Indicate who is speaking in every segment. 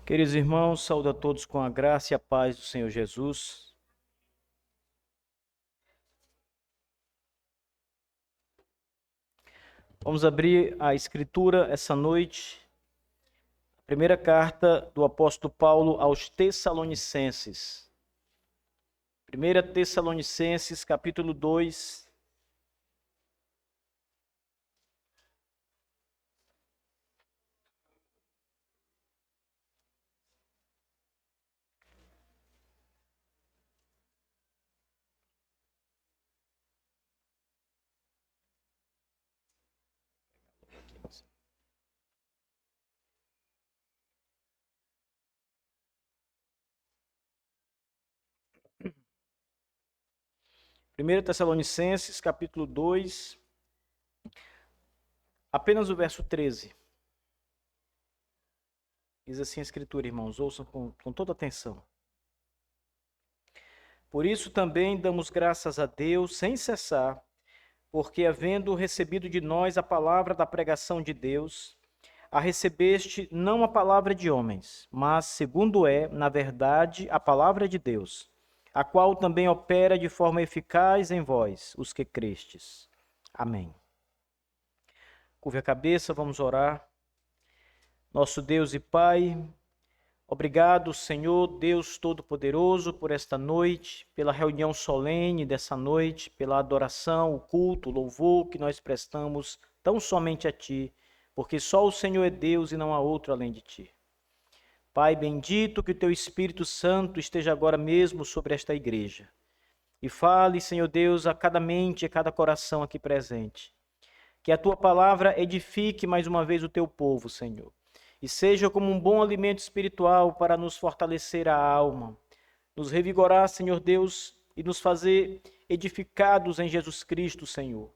Speaker 1: Queridos irmãos, saúdo a todos com a graça e a paz do Senhor Jesus. Vamos abrir a Escritura essa noite. A primeira carta do apóstolo Paulo aos Tessalonicenses. 1 Tessalonicenses, capítulo 2. Primeira Tessalonicenses, capítulo 2, apenas o verso 13. Diz assim a Escritura, irmãos, ouçam com toda atenção. Por isso também damos graças a Deus sem cessar, porque havendo recebido de nós a palavra da pregação de Deus, a recebeste não a palavra de homens, mas segundo é, na verdade, a palavra de Deus, a qual também opera de forma eficaz em vós, os que crestes. Amém. Curve a cabeça, vamos orar. Nosso Deus e Pai, obrigado, Senhor, Deus Todo-Poderoso, por esta noite, pela reunião solene dessa noite, pela adoração, o culto, o louvor que nós prestamos tão somente a Ti, porque só o Senhor é Deus e não há outro além de Ti. Pai bendito, que o Teu Espírito Santo esteja agora mesmo sobre esta igreja. E fale, Senhor Deus, a cada mente, a cada coração aqui presente. Que a Tua palavra edifique mais uma vez o Teu povo, Senhor. E seja como um bom alimento espiritual para nos fortalecer a alma, nos revigorar, Senhor Deus, e nos fazer edificados em Jesus Cristo, Senhor.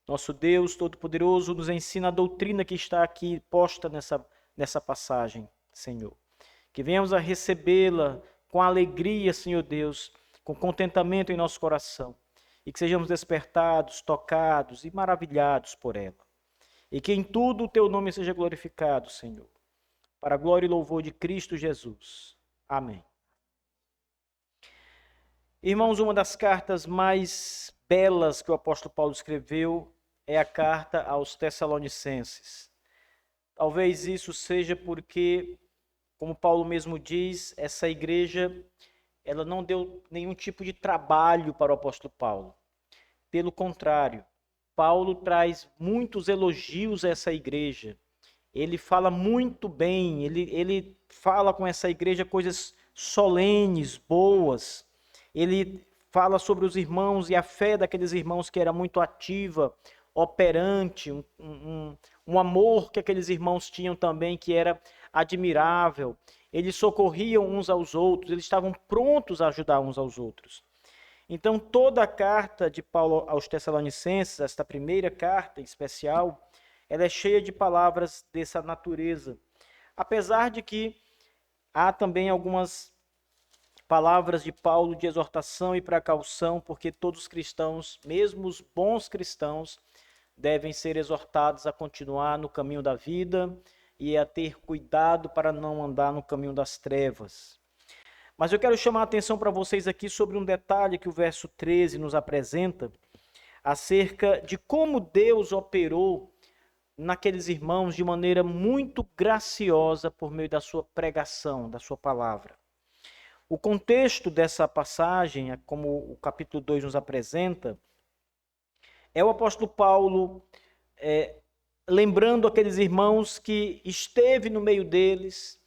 Speaker 1: Nosso Deus Todo-Poderoso nos ensina a doutrina que está aqui posta nessa passagem, Senhor. Que venhamos a recebê-la com alegria, Senhor Deus, com contentamento em nosso coração. E que sejamos despertados, tocados e maravilhados por ela. E que em tudo o Teu nome seja glorificado, Senhor. Para a glória e louvor de Cristo Jesus. Amém. Irmãos, uma das cartas mais belas que o apóstolo Paulo escreveu é a carta aos Tessalonicenses. Talvez isso seja porque, como Paulo mesmo diz, essa igreja ela não deu nenhum tipo de trabalho para o apóstolo Paulo. Pelo contrário, Paulo traz muitos elogios a essa igreja. Ele fala muito bem, ele fala com essa igreja coisas solenes, boas. Ele fala sobre os irmãos e a fé daqueles irmãos que era muito ativa, operante, um amor que aqueles irmãos tinham também que era admirável. Eles socorriam uns aos outros, eles estavam prontos a ajudar uns aos outros. Então, toda a carta de Paulo aos Tessalonicenses, esta primeira carta em especial, ela é cheia de palavras dessa natureza. Apesar de que há também algumas palavras de Paulo de exortação e precaução, porque todos os cristãos, mesmo os bons cristãos, devem ser exortados a continuar no caminho da vida e a ter cuidado para não andar no caminho das trevas. Mas eu quero chamar a atenção para vocês aqui sobre um detalhe que o verso 13 nos apresenta, acerca de como Deus operou naqueles irmãos de maneira muito graciosa por meio da sua pregação, da sua palavra. O contexto dessa passagem, como o capítulo 2 nos apresenta, é o apóstolo Paulo lembrando aqueles irmãos que esteve no meio deles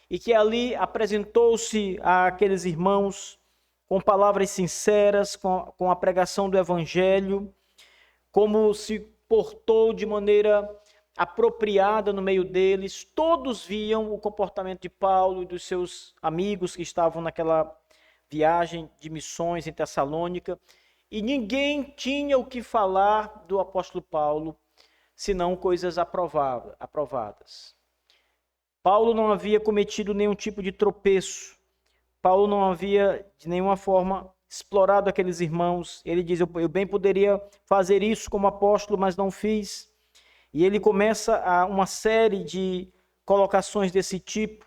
Speaker 1: e que ali apresentou-se àqueles irmãos com palavras sinceras, com a pregação do evangelho, como se portou de maneira apropriada no meio deles. Todos viam o comportamento de Paulo e dos seus amigos que estavam naquela viagem de missões em Tessalônica, e ninguém tinha o que falar do apóstolo Paulo, senão coisas aprovadas. Paulo não havia cometido nenhum tipo de tropeço. Paulo não havia de nenhuma forma explorado aqueles irmãos. Ele diz, eu bem poderia fazer isso como apóstolo, mas não fiz. E ele começa uma série de colocações desse tipo.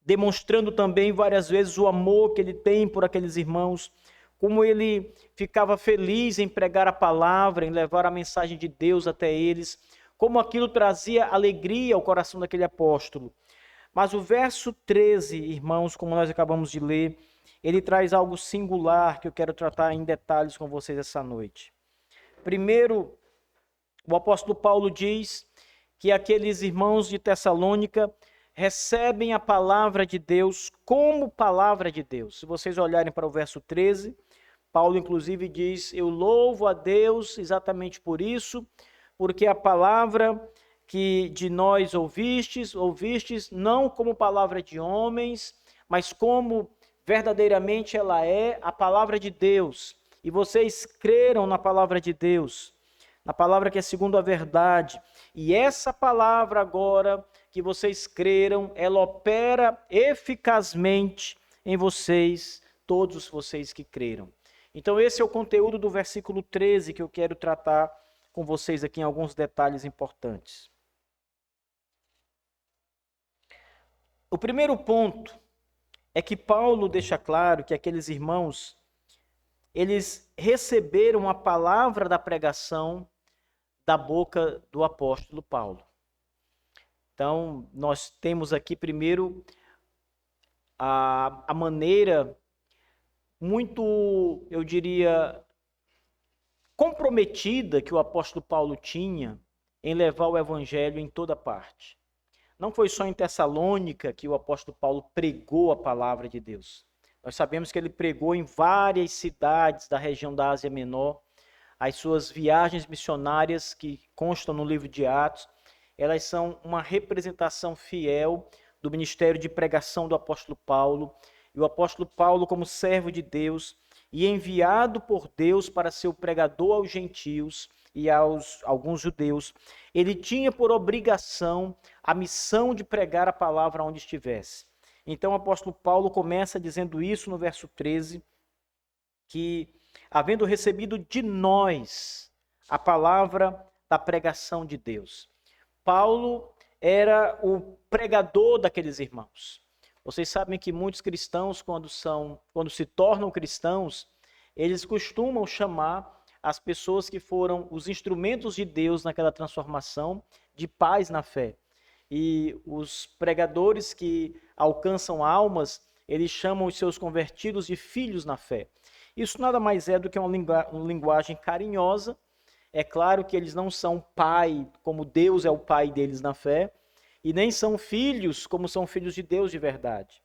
Speaker 1: demonstrando também várias vezes o amor que ele tem por aqueles irmãos, como ele ficava feliz em pregar a palavra, em levar a mensagem de Deus até eles, como aquilo trazia alegria ao coração daquele apóstolo. Mas o verso 13, irmãos, como nós acabamos de ler, ele traz algo singular que eu quero tratar em detalhes com vocês essa noite. Primeiro, o apóstolo Paulo diz que aqueles irmãos de Tessalônica recebem a palavra de Deus como palavra de Deus. Se vocês olharem para o verso 13, Paulo inclusive diz: eu louvo a Deus exatamente por isso, porque a palavra que de nós ouvistes não como palavra de homens, mas como verdadeiramente ela é a palavra de Deus. E vocês creram na palavra de Deus, na palavra que é segundo a verdade. E essa palavra agora que vocês creram, ela opera eficazmente em vocês, todos vocês que creram. Então esse é o conteúdo do versículo 13 que eu quero tratar com vocês aqui em alguns detalhes importantes. O primeiro ponto é que Paulo deixa claro que aqueles irmãos, eles receberam a palavra da pregação da boca do apóstolo Paulo. Então, nós temos aqui primeiro a maneira muito, eu diria, comprometida que o apóstolo Paulo tinha em levar o evangelho em toda parte. Não foi só em Tessalônica que o apóstolo Paulo pregou a palavra de Deus. Nós sabemos que ele pregou em várias cidades da região da Ásia Menor. As suas viagens missionárias, que constam no livro de Atos, elas são uma representação fiel do ministério de pregação do apóstolo Paulo. E o apóstolo Paulo, como servo de Deus e enviado por Deus para ser o pregador aos gentios e aos alguns judeus, ele tinha por obrigação a missão de pregar a palavra onde estivesse. Então o apóstolo Paulo começa dizendo isso no verso 13, que havendo recebido de nós a palavra da pregação de Deus. Paulo era o pregador daqueles irmãos. Vocês sabem que muitos cristãos, quando se tornam cristãos, eles costumam chamar as pessoas que foram os instrumentos de Deus naquela transformação de pais na fé. E os pregadores que alcançam almas, eles chamam os seus convertidos de filhos na fé. Isso nada mais é do que uma linguagem carinhosa. É claro que eles não são pai, como Deus é o pai deles na fé, e nem são filhos, como são filhos de Deus de verdade.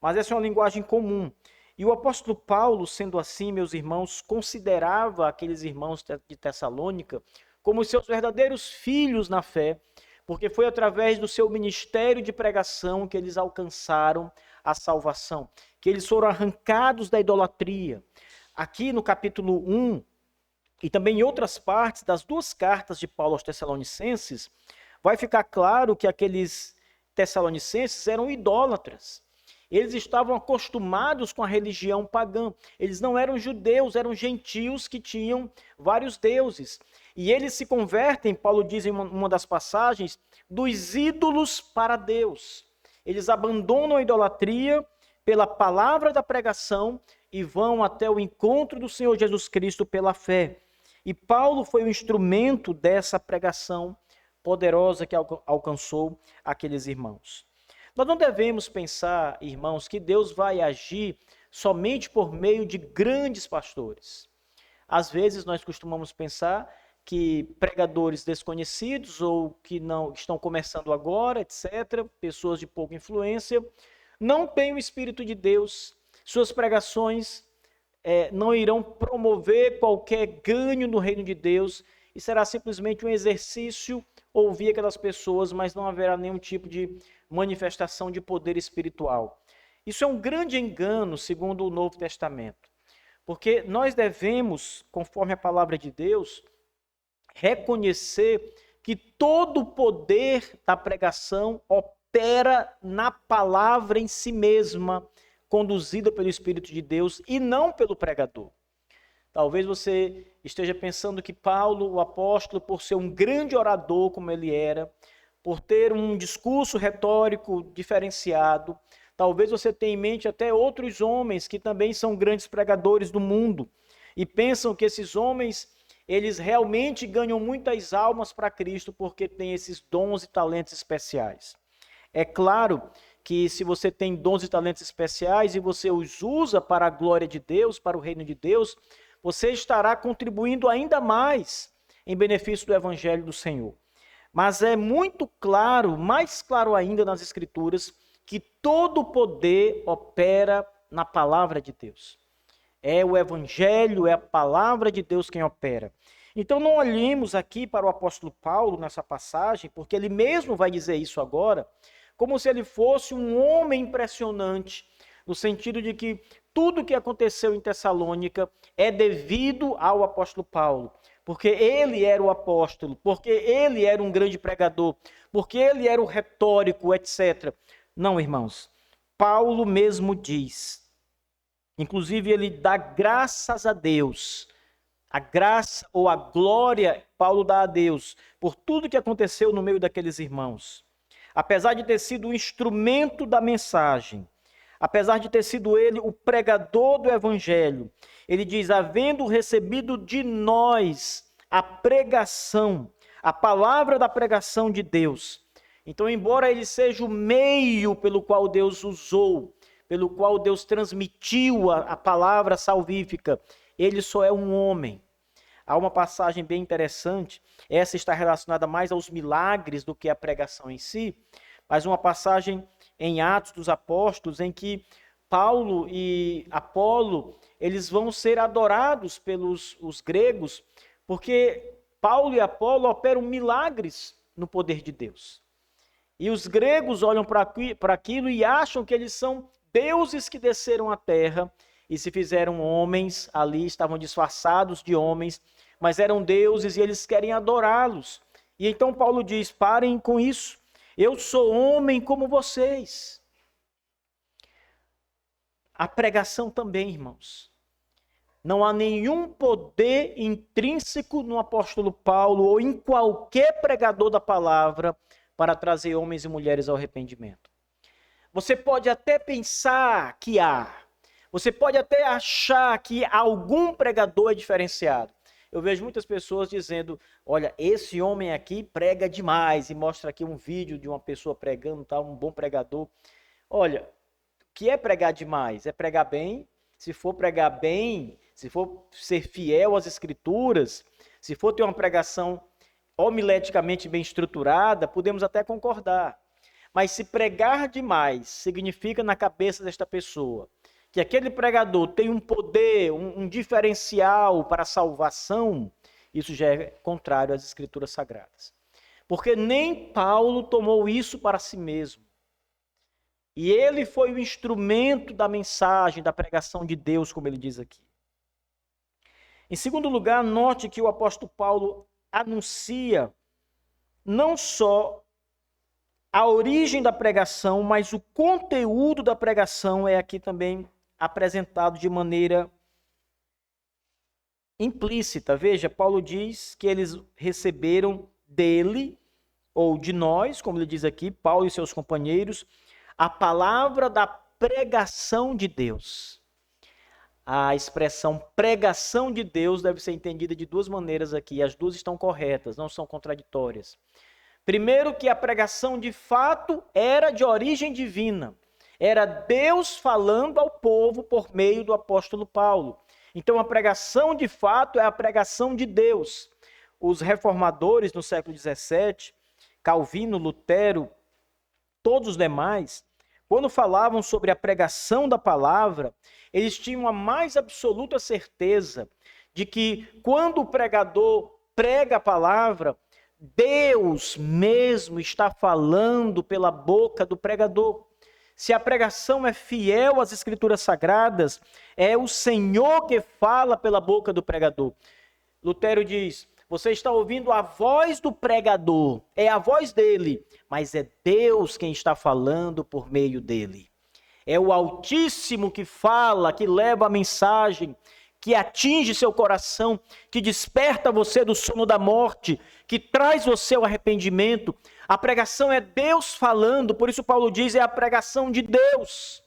Speaker 1: Mas essa é uma linguagem comum. E o apóstolo Paulo, sendo assim, meus irmãos, considerava aqueles irmãos de Tessalônica como seus verdadeiros filhos na fé, porque foi através do seu ministério de pregação que eles alcançaram a salvação, que eles foram arrancados da idolatria. Aqui no capítulo 1, e também em outras partes das duas cartas de Paulo aos Tessalonicenses, vai ficar claro que aqueles tessalonicenses eram idólatras. Eles estavam acostumados com a religião pagã. Eles não eram judeus, eram gentios que tinham vários deuses. E eles se convertem, Paulo diz em uma das passagens, dos ídolos para Deus. Eles abandonam a idolatria pela palavra da pregação e vão até o encontro do Senhor Jesus Cristo pela fé. E Paulo foi o instrumento dessa pregação poderosa que alcançou aqueles irmãos. Nós não devemos pensar, irmãos, que Deus vai agir somente por meio de grandes pastores. Às vezes nós costumamos pensar que pregadores desconhecidos ou que não estão começando agora, etc., pessoas de pouca influência, não têm o Espírito de Deus. Suas pregações não irão promover qualquer ganho no reino de Deus e será simplesmente um exercício ouvir aquelas pessoas, mas não haverá nenhum tipo de manifestação de poder espiritual. Isso é um grande engano, segundo o Novo Testamento, porque nós devemos, conforme a palavra de Deus, reconhecer que todo o poder da pregação opera na palavra em si mesma, conduzida pelo Espírito de Deus e não pelo pregador. Talvez você esteja pensando que Paulo, o apóstolo, por ser um grande orador como ele era, por ter um discurso retórico diferenciado, Talvez você tenha em mente até outros homens que também são grandes pregadores do mundo e pensam que esses homens, eles realmente ganham muitas almas para Cristo porque têm esses dons e talentos especiais. É claro que se você tem dons e talentos especiais e você os usa para a glória de Deus, para o reino de Deus, você estará contribuindo ainda mais em benefício do evangelho do Senhor. Mas é muito claro, mais claro ainda nas Escrituras, que todo o poder opera na palavra de Deus. É o evangelho, é a palavra de Deus quem opera. Então não olhemos aqui para o apóstolo Paulo nessa passagem, porque ele mesmo vai dizer isso agora, como se ele fosse um homem impressionante, no sentido de que tudo o que aconteceu em Tessalônica é devido ao apóstolo Paulo, porque ele era o apóstolo, porque ele era um grande pregador, porque ele era o retórico, etc. Não, irmãos, Paulo mesmo diz, inclusive ele dá graças a Deus, a graça ou a glória Paulo dá a Deus por tudo que aconteceu no meio daqueles irmãos. Apesar de ter sido o instrumento da mensagem, apesar de ter sido ele o pregador do evangelho, ele diz, havendo recebido de nós a pregação, a palavra da pregação de Deus. Então, embora ele seja o meio pelo qual Deus usou, pelo qual Deus transmitiu a palavra salvífica, ele só é um homem. Há uma passagem bem interessante, essa está relacionada mais aos milagres do que à pregação em si, mas uma passagem em Atos dos Apóstolos em que Paulo e Apolo, eles vão ser adorados pelos os gregos, porque Paulo e Apolo operam milagres no poder de Deus. E os gregos olham para aquilo e acham que eles são deuses que desceram à terra e se fizeram homens ali, estavam disfarçados de homens, mas eram deuses e eles querem adorá-los. E então Paulo diz, parem com isso, eu sou homem como vocês. A pregação também, irmãos. Não há nenhum poder intrínseco no apóstolo Paulo ou em qualquer pregador da palavra para trazer homens e mulheres ao arrependimento. Você pode até pensar que há. Você pode até achar que algum pregador é diferenciado. Eu vejo muitas pessoas dizendo, olha, esse homem aqui prega demais, e mostra aqui um vídeo de uma pessoa pregando, tá, um bom pregador. Olha, o que é pregar demais? É pregar bem. Se for pregar bem, se for ser fiel às Escrituras, se for ter uma pregação homileticamente bem estruturada, podemos até concordar. Mas se pregar demais significa na cabeça desta pessoa que aquele pregador tem um poder, um diferencial para a salvação, isso já é contrário às Escrituras Sagradas. Porque nem Paulo tomou isso para si mesmo. E ele foi o instrumento da mensagem, da pregação de Deus, como ele diz aqui. Em segundo lugar, note que o apóstolo Paulo anuncia não só a origem da pregação, mas o conteúdo da pregação é aqui também apresentado de maneira implícita. Veja, Paulo diz que eles receberam dele, ou de nós, como ele diz aqui, Paulo e seus companheiros, a palavra da pregação de Deus. A expressão pregação de Deus deve ser entendida de duas maneiras aqui. As duas estão corretas, não são contraditórias. Primeiro, que a pregação de fato era de origem divina. Era Deus falando ao povo por meio do apóstolo Paulo. Então a pregação de fato é a pregação de Deus. Os reformadores no século XVII, Calvino, Lutero, todos os demais, quando falavam sobre a pregação da palavra, eles tinham a mais absoluta certeza de que quando o pregador prega a palavra, Deus mesmo está falando pela boca do pregador. Se a pregação é fiel às Escrituras Sagradas, é o Senhor que fala pela boca do pregador. Lutero diz, você está ouvindo a voz do pregador, é a voz dele, mas é Deus quem está falando por meio dele. É o Altíssimo que fala, que leva a mensagem, que atinge seu coração, que desperta você do sono da morte, que traz você ao arrependimento. A pregação é Deus falando, por isso Paulo diz, é a pregação de Deus.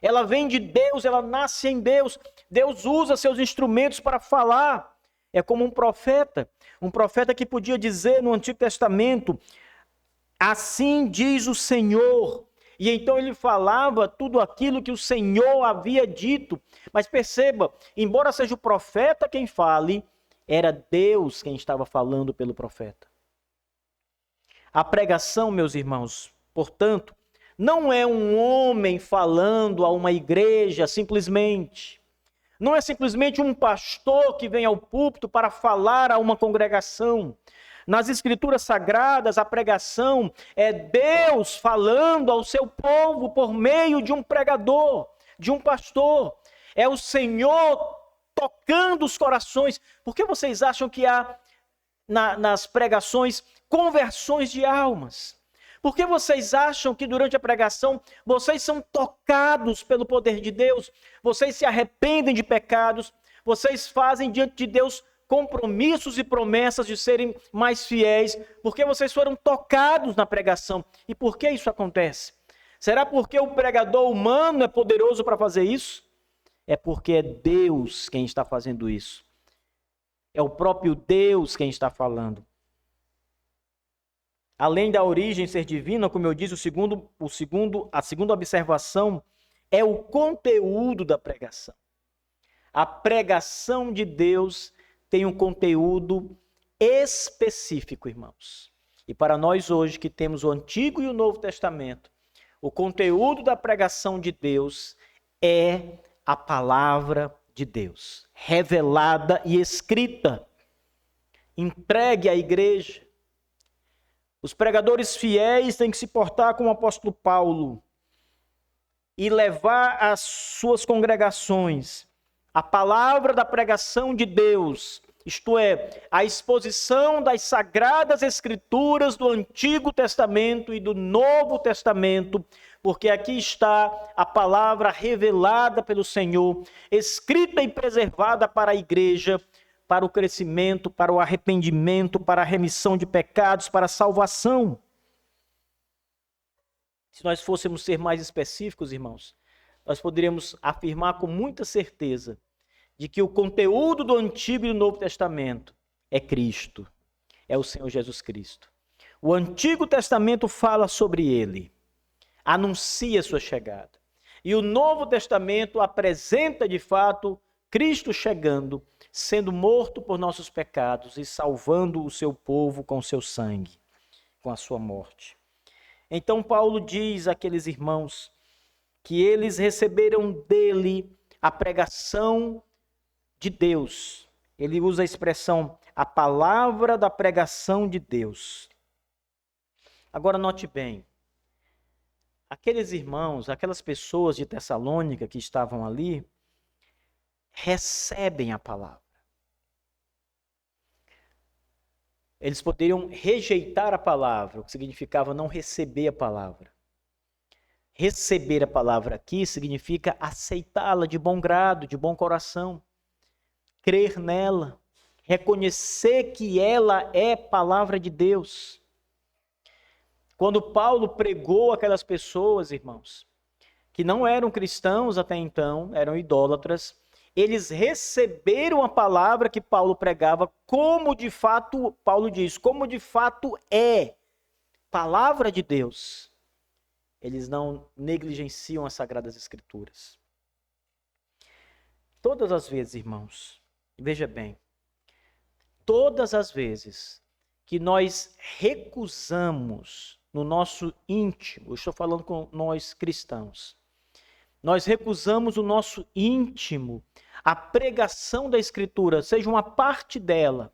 Speaker 1: Ela vem de Deus, ela nasce em Deus. Deus usa seus instrumentos para falar. É como um profeta que podia dizer no Antigo Testamento, assim diz o Senhor. E então ele falava tudo aquilo que o Senhor havia dito. Mas perceba, embora seja o profeta quem fale, era Deus quem estava falando pelo profeta. A pregação, meus irmãos, portanto, não é um homem falando a uma igreja simplesmente. Não é simplesmente um pastor que vem ao púlpito para falar a uma congregação. Nas Escrituras Sagradas, a pregação é Deus falando ao seu povo por meio de um pregador, de um pastor. É o Senhor tocando os corações. Por que vocês acham que há nas pregações conversões de almas? Por que vocês acham que durante a pregação vocês são tocados pelo poder de Deus? Vocês se arrependem de pecados? Vocês fazem diante de Deus compromissos e promessas de serem mais fiéis? Porque vocês foram tocados na pregação. E por que isso acontece? Será porque o pregador humano é poderoso para fazer isso? É porque é Deus quem está fazendo isso. É o próprio Deus quem está falando. Além da origem ser divina, como eu disse, a segunda observação é o conteúdo da pregação. A pregação de Deus tem um conteúdo específico, irmãos. E para nós hoje que temos o Antigo e o Novo Testamento, o conteúdo da pregação de Deus é a palavra de Deus, revelada e escrita, entregue à igreja. Os pregadores fiéis têm que se portar como o apóstolo Paulo e levar às suas congregações a palavra da pregação de Deus, isto é, a exposição das sagradas escrituras do Antigo Testamento e do Novo Testamento, porque aqui está a palavra revelada pelo Senhor, escrita e preservada para a igreja, para o crescimento, para o arrependimento, para a remissão de pecados, para a salvação. Se nós fôssemos ser mais específicos, irmãos, nós poderíamos afirmar com muita certeza de que o conteúdo do Antigo e do Novo Testamento é Cristo, é o Senhor Jesus Cristo. O Antigo Testamento fala sobre ele, anuncia sua chegada. E o Novo Testamento apresenta de fato Cristo chegando, sendo morto por nossos pecados e salvando o seu povo com o seu sangue, com a sua morte. Então Paulo diz àqueles irmãos que eles receberam dele a pregação de Deus. Ele usa a expressão, a palavra da pregação de Deus. Agora note bem, aqueles irmãos, aquelas pessoas de Tessalônica que estavam ali, recebem a palavra. Eles poderiam rejeitar a palavra, o que significava não receber a palavra. Receber a palavra aqui significa aceitá-la de bom grado, de bom coração. Crer nela, reconhecer que ela é palavra de Deus. Quando Paulo pregou aquelas pessoas, irmãos, que não eram cristãos até então, eram idólatras, eles receberam a palavra que Paulo pregava como de fato, Paulo diz, como de fato é palavra de Deus. Eles não negligenciam as Sagradas Escrituras. Todas as vezes, irmãos, veja bem, todas as vezes que nós recusamos no nosso íntimo, eu estou falando com nós cristãos, nós recusamos o nosso íntimo, a pregação da Escritura, seja uma parte dela.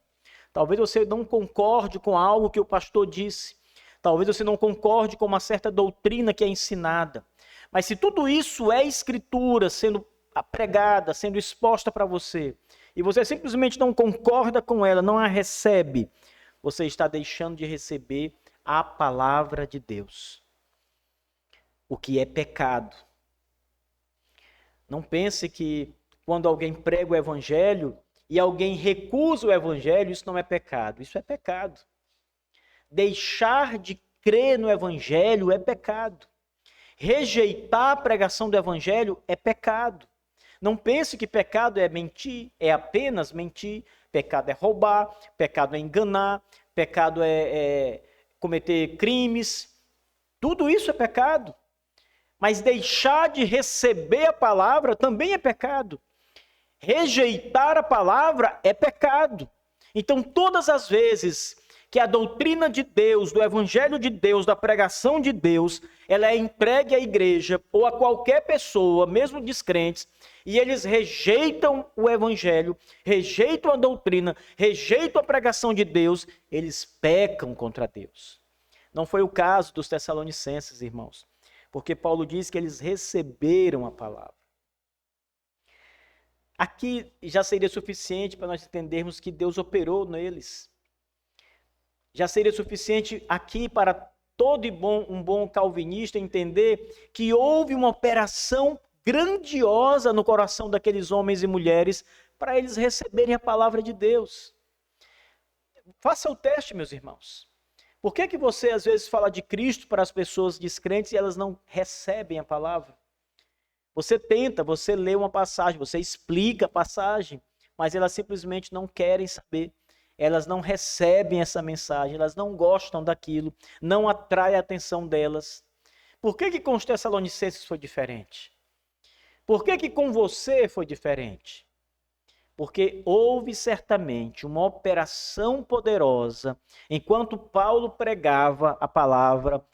Speaker 1: Talvez você não concorde com algo que o pastor disse, talvez você não concorde com uma certa doutrina que é ensinada, mas se tudo isso é Escritura sendo pregada, sendo exposta para você, e você simplesmente não concorda com ela, não a recebe, você está deixando de receber a palavra de Deus, o que é pecado. Não pense que quando alguém prega o evangelho e alguém recusa o evangelho, isso não é pecado, isso é pecado. Deixar de crer no evangelho é pecado. Rejeitar a pregação do evangelho é pecado. Não pense que pecado é mentir, é apenas mentir. Pecado é roubar, pecado é enganar, pecado é cometer crimes. Tudo isso é pecado. Mas deixar de receber a palavra também é pecado. Rejeitar a palavra é pecado. Então, todas as vezes que a doutrina de Deus, do evangelho de Deus, da pregação de Deus, ela é entregue à igreja ou a qualquer pessoa, mesmo descrentes, e eles rejeitam o evangelho, rejeitam a doutrina, rejeitam a pregação de Deus, eles pecam contra Deus. Não foi o caso dos Tessalonicenses, irmãos, porque Paulo diz que eles receberam a palavra. Aqui já seria suficiente para nós entendermos que Deus operou neles. Já seria suficiente aqui para todo um bom calvinista entender que houve uma operação grandiosa no coração daqueles homens e mulheres para eles receberem a palavra de Deus. Faça o teste, meus irmãos. Por que você às vezes fala de Cristo para as pessoas descrentes e elas não recebem a palavra? Você tenta, você lê uma passagem, você explica a passagem, mas elas simplesmente não querem saber. Elas não recebem essa mensagem, elas não gostam daquilo, não atrai a atenção delas. Por que com os Tessalonicenses foi diferente? Por que com você foi diferente? Porque houve certamente uma operação poderosa, enquanto Paulo pregava a palavra,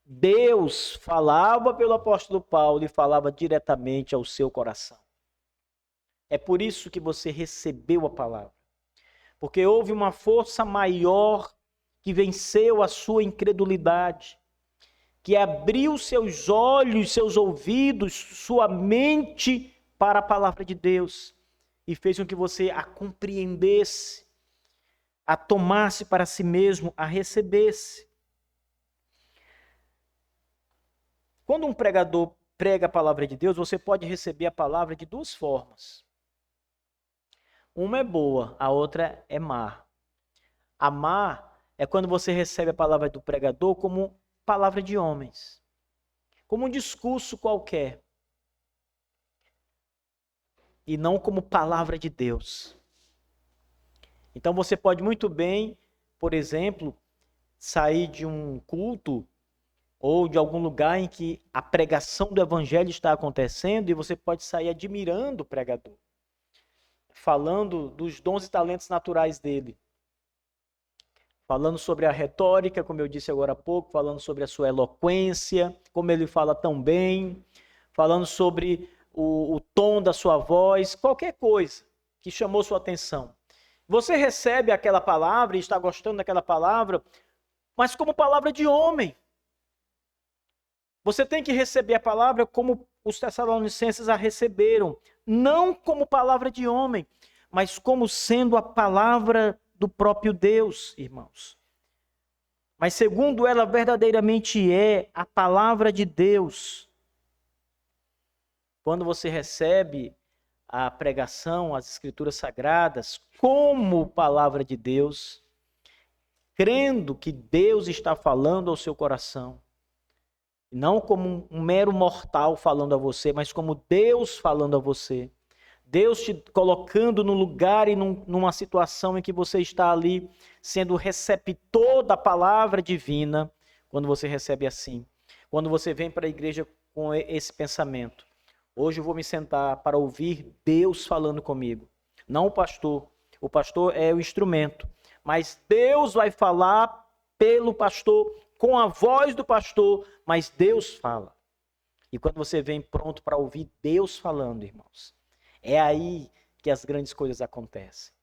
Speaker 1: Deus falava pelo apóstolo Paulo e falava diretamente ao seu coração. É por isso que você recebeu a palavra. Porque houve uma força maior que venceu a sua incredulidade, que abriu seus olhos, seus ouvidos, sua mente para a palavra de Deus e fez com que você a compreendesse, a tomasse para si mesmo, a recebesse. Quando um pregador prega a palavra de Deus, você pode receber a palavra de duas formas. Uma é boa, a outra é má. A má é quando você recebe a palavra do pregador como palavra de homens, como um discurso qualquer, e não como palavra de Deus. Então você pode muito bem, por exemplo, sair de um culto ou de algum lugar em que a pregação do evangelho está acontecendo e você pode sair admirando o pregador, falando dos dons e talentos naturais dele, falando sobre a retórica, como eu disse agora há pouco, falando sobre a sua eloquência, como ele fala tão bem, falando sobre o tom da sua voz, qualquer coisa que chamou sua atenção. Você recebe aquela palavra e está gostando daquela palavra, mas como palavra de homem. Você tem que receber a palavra como os Tessalonicenses a receberam, não como palavra de homem, mas como sendo a palavra do próprio Deus, irmãos. Mas segundo ela verdadeiramente é a palavra de Deus. Quando você recebe a pregação, as escrituras sagradas, como palavra de Deus, crendo que Deus está falando ao seu coração, não como um mero mortal falando a você, mas como Deus falando a você. Deus te colocando no lugar e numa situação em que você está ali sendo receptor da palavra divina, quando você recebe assim. Quando você vem para a igreja com esse pensamento. Hoje eu vou me sentar para ouvir Deus falando comigo. Não o pastor. O pastor é o instrumento. Mas Deus vai falar pelo pastor, com a voz do pastor, mas Deus fala. E quando você vem pronto para ouvir Deus falando, irmãos, é aí que as grandes coisas acontecem.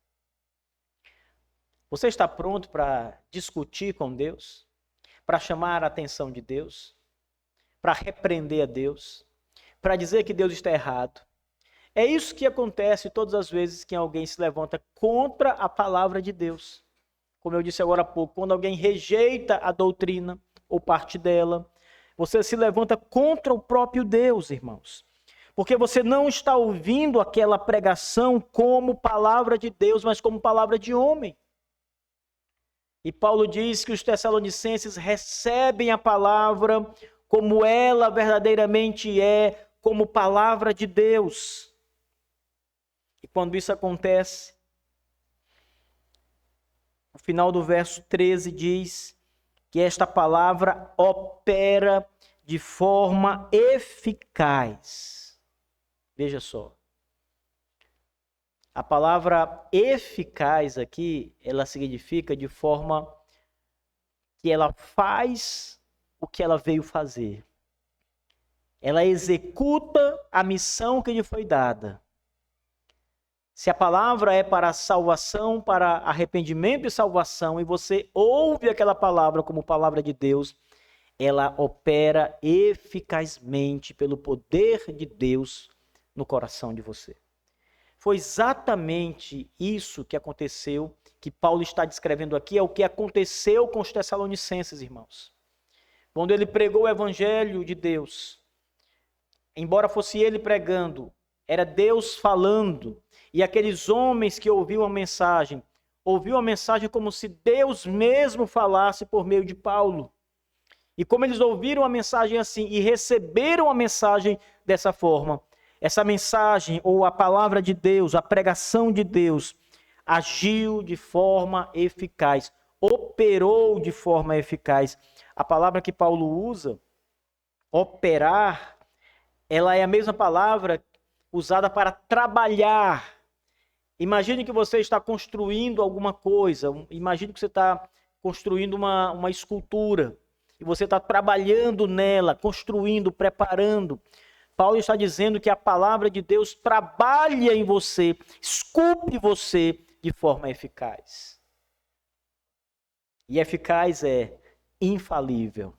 Speaker 1: Você está pronto para discutir com Deus? Para chamar a atenção de Deus? Para repreender a Deus? Para dizer que Deus está errado? É isso que acontece todas as vezes que alguém se levanta contra a palavra de Deus. Como eu disse agora há pouco, quando alguém rejeita a doutrina ou parte dela, você se levanta contra o próprio Deus, irmãos. Porque você não está ouvindo aquela pregação como palavra de Deus, mas como palavra de homem. E Paulo diz que os tessalonicenses recebem a palavra como ela verdadeiramente é, como palavra de Deus. E quando isso acontece, o final do verso 13 diz que esta palavra opera de forma eficaz. Veja só. A palavra eficaz aqui, ela significa de forma que ela faz o que ela veio fazer. Ela executa a missão que lhe foi dada. Se a palavra é para salvação, para arrependimento e salvação, e você ouve aquela palavra como palavra de Deus, ela opera eficazmente pelo poder de Deus no coração de você. Foi exatamente isso que aconteceu, que Paulo está descrevendo aqui, é o que aconteceu com os tessalonicenses, irmãos. Quando ele pregou o evangelho de Deus, embora fosse ele pregando, era Deus falando, e aqueles homens que ouviam a mensagem como se Deus mesmo falasse por meio de Paulo. E como eles ouviram a mensagem assim e receberam a mensagem dessa forma, essa mensagem ou a palavra de Deus, a pregação de Deus, agiu de forma eficaz, operou de forma eficaz. A palavra que Paulo usa, operar, ela é a mesma palavra usada para trabalhar. Imagine que você está construindo alguma coisa, imagine que você está construindo uma escultura, e você está trabalhando nela, construindo, preparando. Paulo está dizendo que a palavra de Deus trabalha em você, esculpe você de forma eficaz. E eficaz é infalível,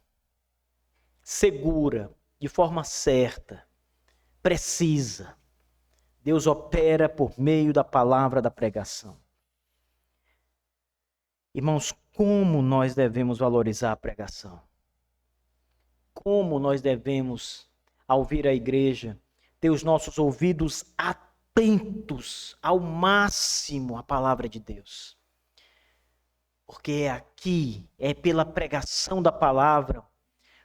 Speaker 1: segura, de forma certa, precisa. Deus opera por meio da palavra da pregação. Irmãos, como nós devemos valorizar a pregação? Como nós devemos, ao vir à igreja, ter os nossos ouvidos atentos ao máximo à palavra de Deus? Porque é aqui, é pela pregação da palavra,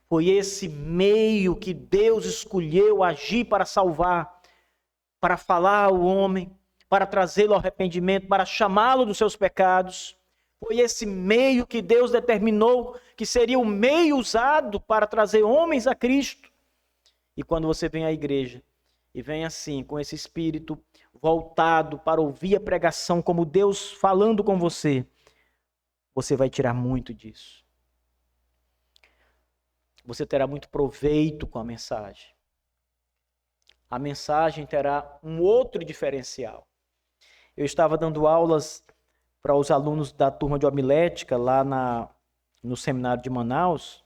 Speaker 1: foi esse meio que Deus escolheu agir para salvar, para falar ao homem, para trazê-lo ao arrependimento, para chamá-lo dos seus pecados. Foi esse meio que Deus determinou que seria o meio usado para trazer homens a Cristo. E quando você vem à igreja, e vem assim, com esse espírito voltado para ouvir a pregação como Deus falando com você, você vai tirar muito disso. Você terá muito proveito com a mensagem. A mensagem terá um outro diferencial. Eu estava dando aulas para os alunos da turma de homilética lá no seminário de Manaus.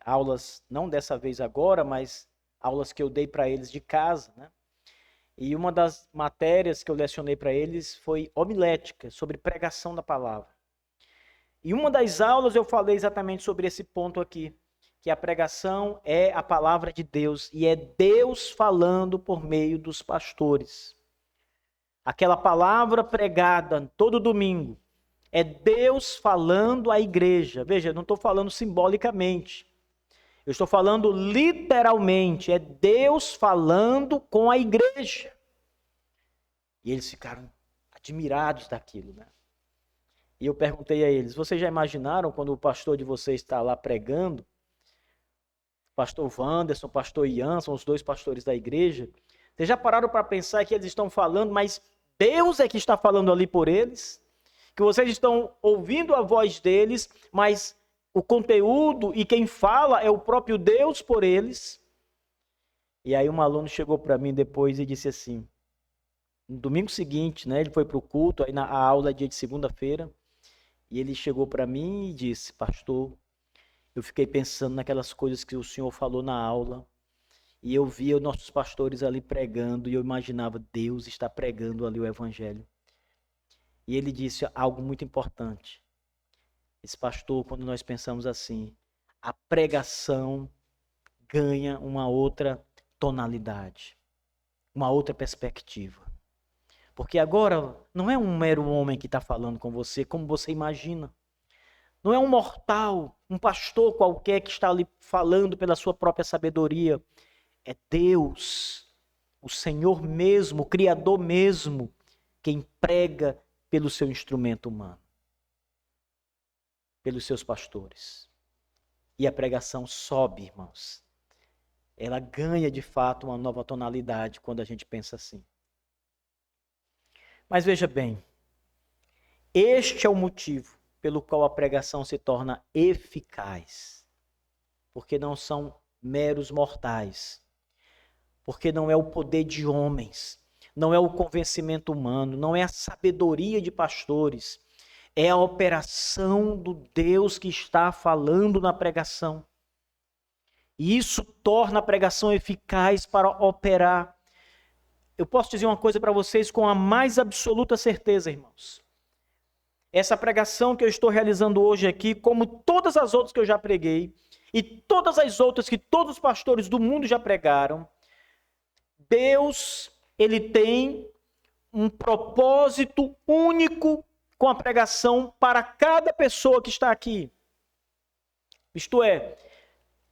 Speaker 1: Aulas, não dessa vez agora, mas aulas que eu dei para eles de casa, né? E uma das matérias que eu lecionei para eles foi homilética, sobre pregação da palavra. E uma das aulas eu falei exatamente sobre esse ponto aqui, que a pregação é a palavra de Deus e é Deus falando por meio dos pastores. Aquela palavra pregada todo domingo é Deus falando à igreja. Veja, eu não estou falando simbolicamente. Eu estou falando literalmente. É Deus falando com a igreja. E eles ficaram admirados daquilo, né? E eu perguntei a eles, vocês já imaginaram quando o pastor de vocês está lá pregando? Pastor Wanderson, pastor Ian, são os dois pastores da igreja. Vocês já pararam para pensar que eles estão falando, mas Deus é que está falando ali por eles? Que vocês estão ouvindo a voz deles, mas o conteúdo e quem fala é o próprio Deus por eles? E aí um aluno chegou para mim depois e disse assim, no domingo seguinte, né, ele foi para o culto, aí a aula é dia de segunda-feira, e ele chegou para mim e disse, pastor, eu fiquei pensando naquelas coisas que o senhor falou na aula, e eu via os nossos pastores ali pregando, e eu imaginava, Deus está pregando ali o evangelho. E ele disse algo muito importante. Esse pastor, quando nós pensamos assim, a pregação ganha uma outra tonalidade, uma outra perspectiva. Porque agora não é um mero homem que está falando com você, como você imagina. Não é um mortal, um pastor qualquer que está ali falando pela sua própria sabedoria. É Deus, o Senhor mesmo, o Criador mesmo, quem prega pelo seu instrumento humano, pelos seus pastores. E a pregação sobe, irmãos. Ela ganha de fato uma nova tonalidade quando a gente pensa assim. Mas veja bem, este é o motivo pelo qual a pregação se torna eficaz. Porque não são meros mortais. Porque não é o poder de homens, não é o convencimento humano, não é a sabedoria de pastores, é a operação do Deus que está falando na pregação. E isso torna a pregação eficaz para operar. Eu posso dizer uma coisa para vocês com a mais absoluta certeza, irmãos. Essa pregação que eu estou realizando hoje aqui, como todas as outras que eu já preguei, e todas as outras que todos os pastores do mundo já pregaram, Deus, ele tem um propósito único com a pregação para cada pessoa que está aqui. Isto é,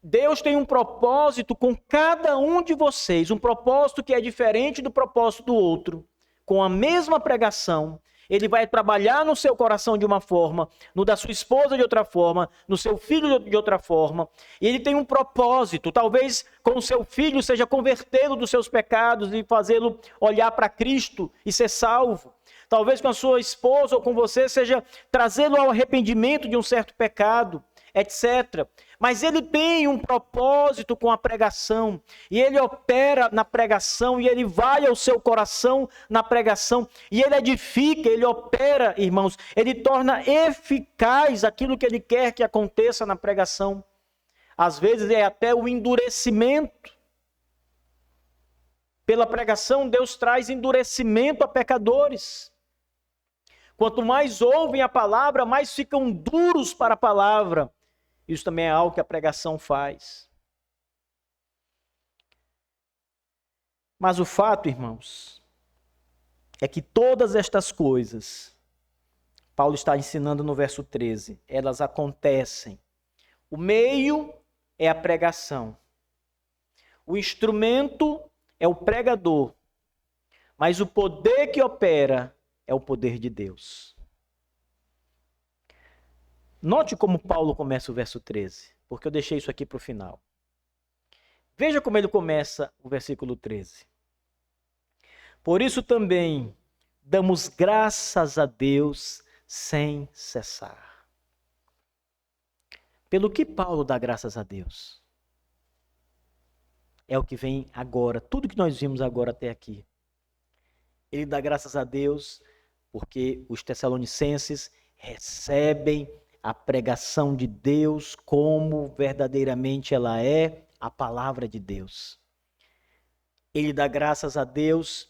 Speaker 1: Deus tem um propósito com cada um de vocês, um propósito que é diferente do propósito do outro. Com a mesma pregação, ele vai trabalhar no seu coração de uma forma, no da sua esposa de outra forma, no seu filho de outra forma. E ele tem um propósito. Talvez com o seu filho seja convertê-lo dos seus pecados e fazê-lo olhar para Cristo e ser salvo. Talvez com a sua esposa ou com você seja trazê-lo ao arrependimento de um certo pecado, etc. Mas ele tem um propósito com a pregação, e ele opera na pregação, e ele vai ao seu coração na pregação, e ele edifica, ele opera, irmãos, ele torna eficaz aquilo que ele quer que aconteça na pregação. Às vezes é até o endurecimento. Pela pregação, Deus traz endurecimento a pecadores. Quanto mais ouvem a palavra, mais ficam duros para a palavra. Isso também é algo que a pregação faz. Mas o fato, irmãos, é que todas estas coisas, Paulo está ensinando no verso 13, elas acontecem. O meio é a pregação. O instrumento é o pregador. Mas o poder que opera é o poder de Deus. Note como Paulo começa o verso 13, porque eu deixei isso aqui para o final. Veja como ele começa o versículo 13. Por isso também damos graças a Deus sem cessar. Pelo que Paulo dá graças a Deus? É o que vem agora, tudo que nós vimos agora até aqui. Ele dá graças a Deus porque os tessalonicenses recebem a pregação de Deus como verdadeiramente ela é, a palavra de Deus. Ele dá graças a Deus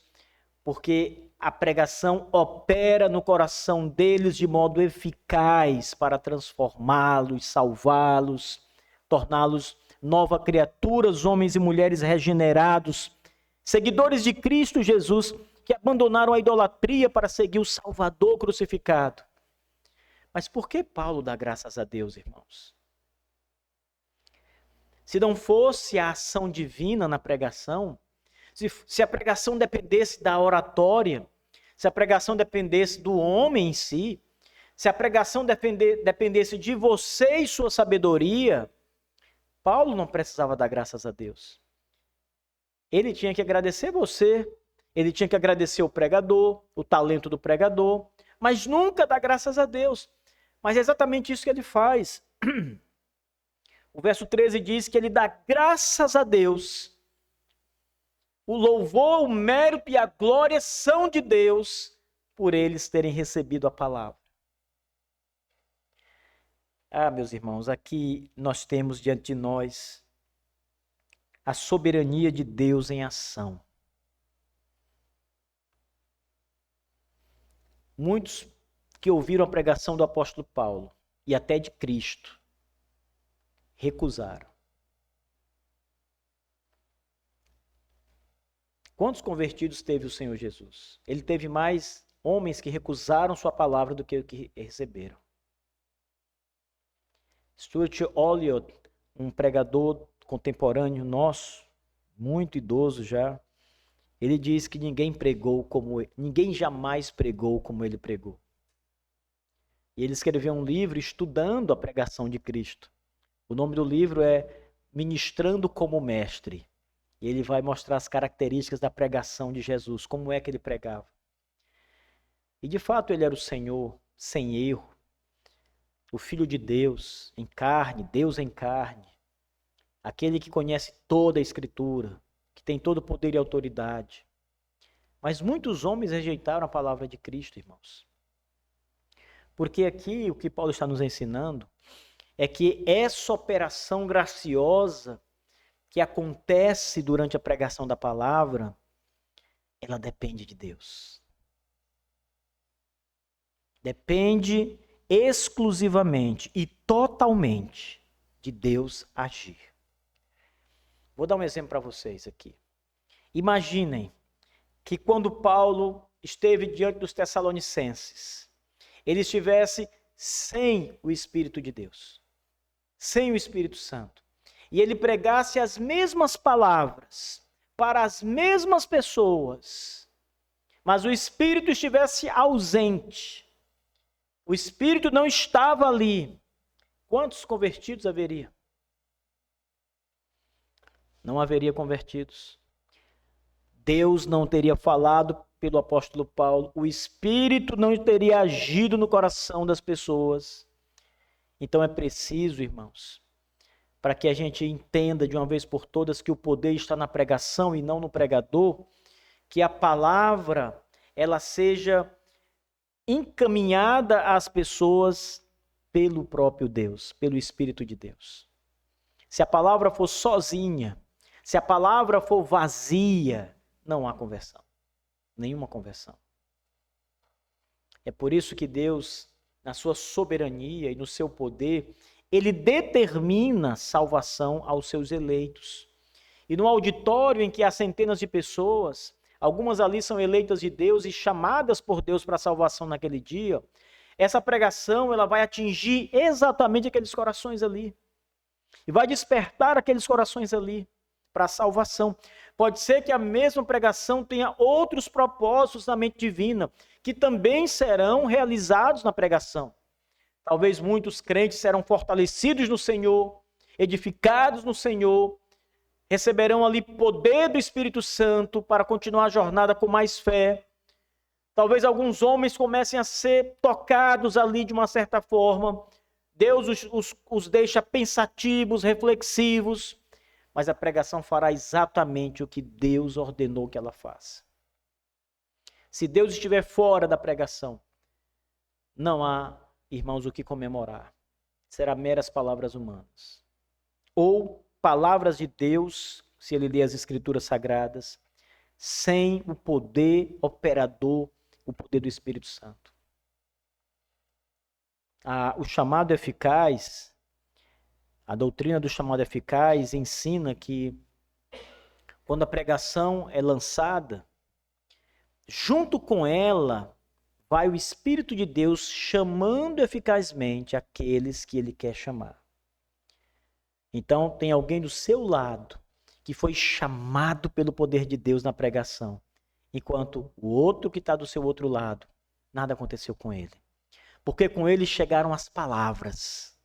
Speaker 1: porque a pregação opera no coração deles de modo eficaz para transformá-los, salvá-los, torná-los novas criaturas, homens e mulheres regenerados, seguidores de Cristo Jesus, que abandonaram a idolatria para seguir o Salvador crucificado. Mas por que Paulo dá graças a Deus, irmãos? Se não fosse a ação divina na pregação, se a pregação dependesse da oratória, se a pregação dependesse do homem em si, se a pregação dependesse de você e sua sabedoria, Paulo não precisava dar graças a Deus. Ele tinha que agradecer você, ele tinha que agradecer o pregador, o talento do pregador, mas nunca dar graças a Deus. Mas é exatamente isso que ele faz. O verso 13 diz que ele dá graças a Deus. O louvor, o mérito e a glória são de Deus por eles terem recebido a palavra. Ah, meus irmãos, aqui nós temos diante de nós a soberania de Deus em ação. Muitos que ouviram a pregação do apóstolo Paulo e até de Cristo recusaram. Quantos convertidos teve o Senhor Jesus? Ele teve mais homens que recusaram sua palavra do que receberam. Stuart Olliott, um pregador contemporâneo nosso, muito idoso já, ele diz que ninguém jamais pregou como ele pregou. E ele escreveu um livro estudando a pregação de Cristo. O nome do livro é Ministrando como Mestre. E ele vai mostrar as características da pregação de Jesus, como é que ele pregava. E de fato ele era o Senhor, sem erro, o Filho de Deus, em carne, Deus em carne, aquele que conhece toda a Escritura, que tem todo o poder e autoridade. Mas muitos homens rejeitaram a palavra de Cristo, irmãos. Porque aqui o que Paulo está nos ensinando é que essa operação graciosa que acontece durante a pregação da palavra, ela depende de Deus. Depende exclusivamente e totalmente de Deus agir. Vou dar um exemplo para vocês aqui. Imaginem que quando Paulo esteve diante dos Tessalonicenses, ele estivesse sem o Espírito de Deus, sem o Espírito Santo, e ele pregasse as mesmas palavras para as mesmas pessoas, mas o Espírito estivesse ausente, o Espírito não estava ali, quantos convertidos haveria? Não haveria convertidos. Deus não teria falado pelo apóstolo Paulo, o Espírito não teria agido no coração das pessoas. Então é preciso, irmãos, para que a gente entenda de uma vez por todas que o poder está na pregação e não no pregador, que a palavra ela seja encaminhada às pessoas pelo próprio Deus, pelo Espírito de Deus. Se a palavra for sozinha, se a palavra for vazia, não há conversão. Nenhuma conversão. É por isso que Deus, na sua soberania e no seu poder, ele determina salvação aos seus eleitos. E no auditório em que há centenas de pessoas, algumas ali são eleitas de Deus e chamadas por Deus para a salvação naquele dia, essa pregação ela vai atingir exatamente aqueles corações ali. E vai despertar aqueles corações ali para a salvação. Pode ser que a mesma pregação tenha outros propósitos na mente divina, que também serão realizados na pregação. Talvez muitos crentes serão fortalecidos no Senhor, edificados no Senhor, receberão ali poder do Espírito Santo para continuar a jornada com mais fé. Talvez alguns homens comecem a ser tocados ali de uma certa forma. Deus os deixa pensativos, reflexivos, mas a pregação fará exatamente o que Deus ordenou que ela faça. Se Deus estiver fora da pregação, não há, irmãos, o que comemorar. Será meras palavras humanas. Ou palavras de Deus, se ele lê as Escrituras Sagradas, sem o poder operador, o poder do Espírito Santo. O chamado eficaz, a doutrina do chamado eficaz ensina que quando a pregação é lançada, junto com ela vai o Espírito de Deus chamando eficazmente aqueles que ele quer chamar. Então tem alguém do seu lado que foi chamado pelo poder de Deus na pregação, enquanto o outro que está do seu outro lado, nada aconteceu com ele. Porque com ele chegaram as palavras,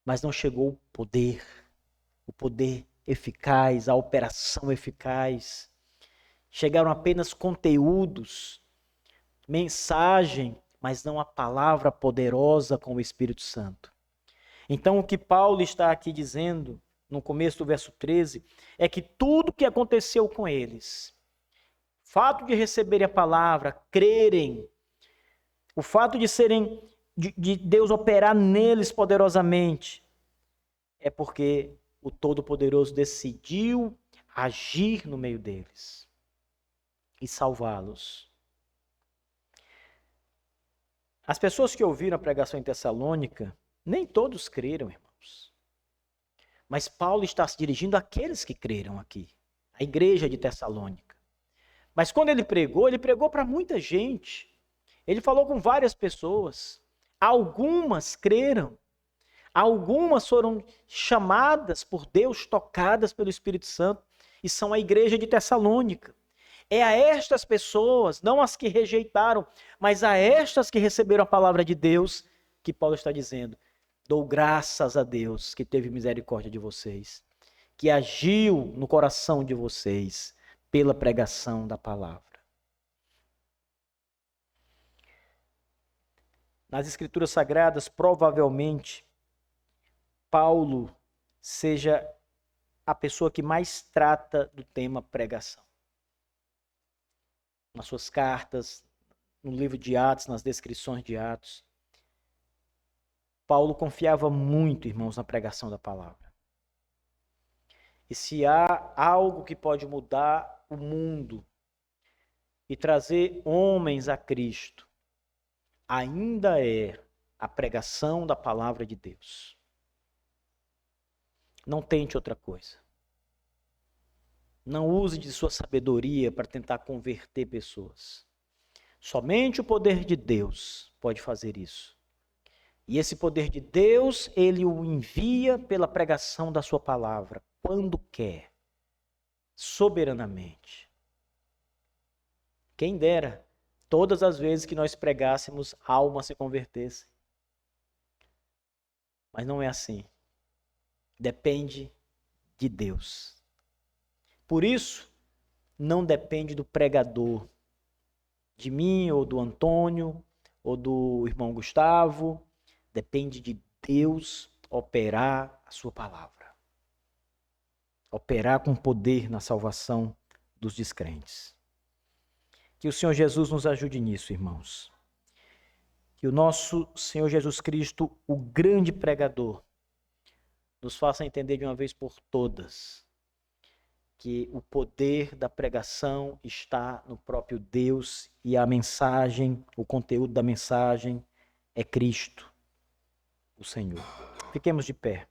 Speaker 1: mas não chegou o poder eficaz, a operação eficaz. Chegaram apenas conteúdos, mensagem, mas não a palavra poderosa com o Espírito Santo. Então o que Paulo está aqui dizendo, no começo do verso 13, é que tudo o que aconteceu com eles, o fato de receberem a palavra, crerem, o fato de Deus operar neles poderosamente, é porque o Todo-Poderoso decidiu agir no meio deles e salvá-los. As pessoas que ouviram a pregação em Tessalônica, nem todos creram, irmãos. Mas Paulo está se dirigindo àqueles que creram aqui. a igreja de Tessalônica. Mas quando ele pregou para muita gente. Ele falou com várias pessoas. Algumas creram. Algumas foram chamadas por Deus, tocadas pelo Espírito Santo, e são a igreja de Tessalônica. É a estas pessoas, não as que rejeitaram, mas a estas que receberam a palavra de Deus, que Paulo está dizendo: dou graças a Deus que teve misericórdia de vocês, que agiu no coração de vocês pela pregação da palavra. Nas Escrituras Sagradas, provavelmente, Paulo seja a pessoa que mais trata do tema pregação. Nas suas cartas, no livro de Atos, nas descrições de Atos, Paulo confiava muito, irmãos, na pregação da palavra. E se há algo que pode mudar o mundo e trazer homens a Cristo, ainda é a pregação da palavra de Deus. Não tente outra coisa. Não use de sua sabedoria para tentar converter pessoas. Somente o poder de Deus pode fazer isso. E esse poder de Deus, ele o envia pela pregação da sua palavra, quando quer, soberanamente. Quem dera, todas as vezes que nós pregássemos, almas se convertessem. Mas não é assim. Depende de Deus. Por isso, não depende do pregador, de mim, ou do Antônio, ou do irmão Gustavo. Depende de Deus operar a sua palavra. Operar com poder na salvação dos descrentes. Que o Senhor Jesus nos ajude nisso, irmãos. Que o nosso Senhor Jesus Cristo, o grande pregador, nos faça entender de uma vez por todas que o poder da pregação está no próprio Deus e a mensagem, o conteúdo da mensagem é Cristo, o Senhor. Fiquemos de pé.